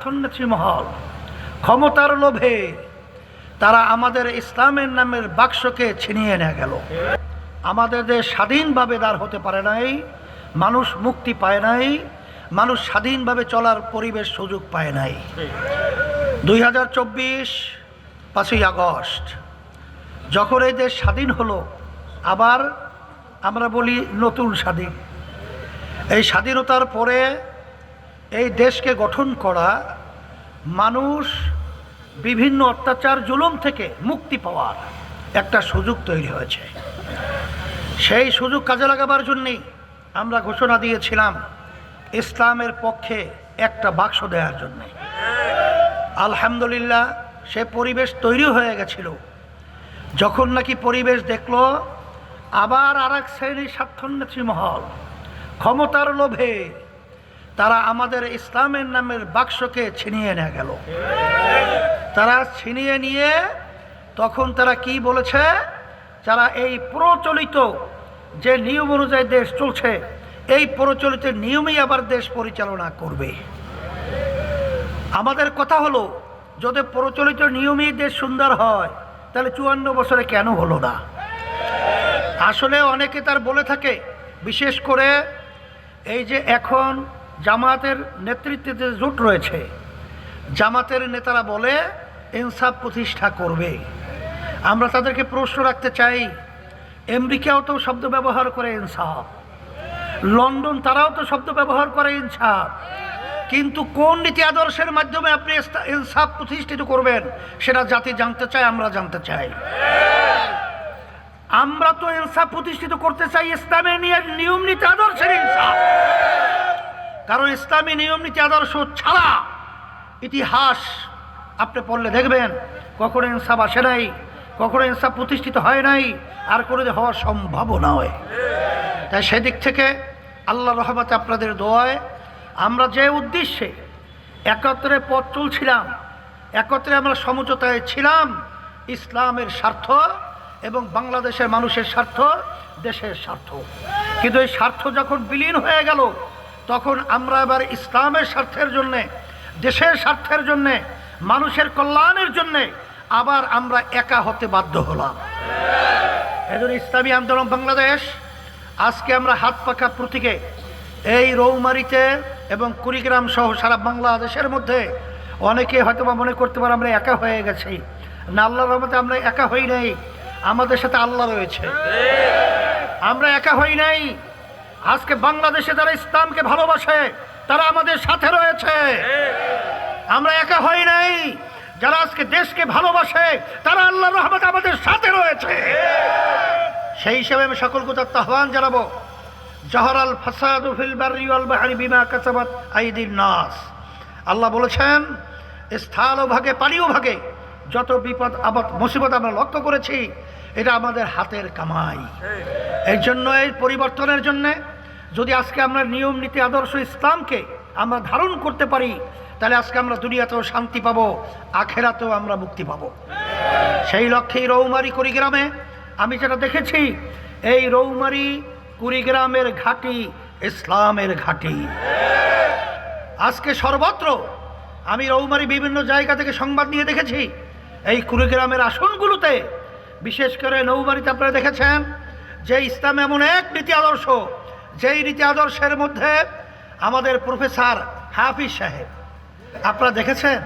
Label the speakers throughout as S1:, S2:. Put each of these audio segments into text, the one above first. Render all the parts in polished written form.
S1: স্বার্থন্বেষী মহল ক্ষমতার লোভে তারা আমাদের ইসলামের নামের বাক্সকে ছিনিয়ে নিয়ে গেল। আমাদের দেশ স্বাধীনভাবে দাঁড় হতে পারে নাই, মানুষ মুক্তি পায় নাই, মানুষ স্বাধীনভাবে চলার পরিবেশ সুযোগ পায় নাই। 2024 5ই আগস্ট যখন এই দেশ স্বাধীন হলো, আবার আমরা বলি নতুন স্বাধীন। এই স্বাধীনতার পরে এই দেশকে গঠন করা মানুষ বিভিন্ন অত্যাচার জুলুম থেকে মুক্তি পাওয়ার একটা সুযোগ তৈরি হয়েছে। সেই সুযোগ কাজে লাগাবার জন্যেই আমরা ঘোষণা দিয়েছিলাম ইসলামের পক্ষে একটা বাক্স দেওয়ার জন্যে। আলহামদুলিল্লাহ সে পরিবেশ তৈরি হয়ে গেছিল। যখন নাকি পরিবেশ দেখলো আবার আর এক শ্রেণীর স্বার্থন্বেষী মহল ক্ষমতার লোভে তারা আমাদের ইসলামের নামের বাক্সকে ছিনিয়ে নিয়ে গেল। তারা ছিনিয়ে নিয়ে তখন তারা কি বলেছে, যারা এই প্রচলিত যে নিয়ম অনুযায়ী দেশ চলছে এই প্রচলিত নিয়মেই আবার দেশ পরিচালনা করবে। আমাদের কথা হলো, যদি প্রচলিত নিয়মেই দেশ সুন্দর হয় তাহলে 54 বছরে কেন হলো না? আসলে অনেকে তার বলে থাকে, বিশেষ করে এই যে এখন জামাতের নেতৃত্বে যে জোট রয়েছে, জামাতের নেতারা বলে ইনসাফ প্রতিষ্ঠা করবে। আমরা তাদেরকে প্রশ্ন রাখতে চাই, আমেরিকাও তো শব্দ ব্যবহার করে ইনসাফ, লন্ডন তারাও তো শব্দ ব্যবহার করে ইনসাফ, কিন্তু কোন নীতি আদর্শের মাধ্যমে আপনি ইনসাফ প্রতিষ্ঠিত করবেন সেটা জাতি জানতে চায়, আমরা জানতে চাই। আমরা তো ইনসাফ প্রতিষ্ঠিত করতে চাই ইসলামের নিয়ম নীতি আদর্শের ইনসাফ। কারণ ইসলামী নিয়ম নীতি আদর্শ ছাড়া ইতিহাস আপনি পড়লে দেখবেন কখনো ইনসাফ আসে নাই, কখনো ইনসাফ প্রতিষ্ঠিত হয় নাই, আর কোনো হওয়ার সম্ভাবনা নয়। তাই সেদিক থেকে আল্লাহ রহমতে আপনাদের দোয়ায় আমরা যে উদ্দেশ্যে একত্রে পথ চলছিলাম, একত্রে আমরা সমঝোতায় ছিলাম ইসলামের স্বার্থ এবং বাংলাদেশের মানুষের স্বার্থ, দেশের স্বার্থ। কিন্তু এই স্বার্থ যখন বিলীন হয়ে গেল তখন আমরা এবার ইসলামের স্বার্থের জন্যে, দেশের স্বার্থের জন্যে, মানুষের কল্যাণের জন্যে আবার আমরা একা হতে বাধ্য হলাম। এজন্য ইসলামী আন্দোলন বাংলাদেশ আজকে আমরা হাত পাখা প্রতীকে এই রৌমারীতে এবং কুড়িগ্রাম সহ সারা বাংলাদেশের মধ্যে অনেকে হয়তো বা মনে করতে পারে আমরা একা হয়ে গেছি। না, আল্লাহর রহমতে আমরা একা হই নাই, আমাদের সাথে আল্লাহ রয়েছে। আমরা একা হই নাই। আজকে বাংলাদেশে যারা ইসলামকে ভালোবাসে তারা আমাদের সাথে রয়েছে। আমরা একা হই নাই। যারা আজকে দেশকে ভালোবাসে তারা আল্লাহর রহমতে আমাদের সাথে রয়েছে। সেই হিসাবে আমি সকলকে আহ্বান জানাবো, জহরাল ফাসাদু ফিল বাররি ওয়াল বাহরি বিমা কাসাবাত আইদিন নাস। আল্লাহ বলেছেন স্থল ভাগে পানিও ভাগে যত বিপদ আপদ মুসিবত আমরা লক্ষ্য করেছি এটা আমাদের হাতের কামাই। এই জন্য এই পরিবর্তনের জন্য যদি আজকে আমরা নিয়ম নীতি আদর্শ ইসলামকে আমরা ধারণ করতে পারি তাহলে আজকে আমরা দুনিয়াতেও শান্তি পাবো, আখেরাতেও আমরা মুক্তি পাবো। সেই লক্ষ্যেই রৌমারী কুড়িগ্রামে আমি যেটা দেখেছি, এই রৌমারী কুড়িগ্রামের ঘাঁটি ইসলামের ঘাঁটি। আজকে সর্বত্র আমি রৌমারী বিভিন্ন জায়গা থেকে সংবাদ নিয়ে দেখেছি, এই কুড়িগ্রামের আসনগুলোতে বিশেষ করে নৌবাড়িতে আপনারা দেখেছেন যে ইসলাম এমন এক নীতি আদর্শ, যেই নীতি আদর্শের মধ্যে আমাদের প্রফেসর হাফিজ সাহেব, আপনারা দেখেছেন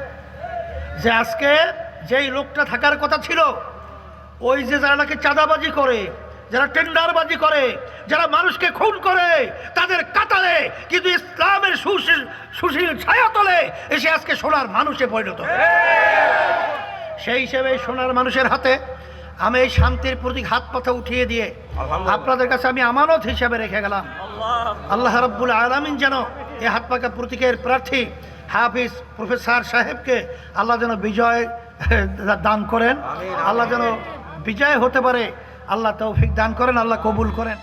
S1: যে আজকে যেই লোকটা থাকার কথা ছিল, ওই যে যারা নাকি চাঁদাবাজি করে, যারা টেন্ডারবাজি করে, যারা মানুষকে খুন করে তাদের কাতারে কিন্তু ইসলামের সুশীল ছায়া তলে এসে আজকে সোনার মানুষে পরিণত। সেই হিসেবে সোনার মানুষের হাতে আমি এই শান্তির প্রতীক হাত পাথা উঠিয়ে দিয়ে আপনাদের কাছে আমি আমানত হিসেবে রেখে গেলাম। আল্লাহ রাব্বুল আলামিন যেন এই হাত পাকা প্রতীকের প্রার্থী হাফিজ প্রফেসর সাহেবকে আল্লাহ যেন বিজয় দান করেন, আল্লাহ যেন বিজয় হতে পারে, আল্লাহ তৌফিক দান করেন, আল্লাহ কবুল করেন।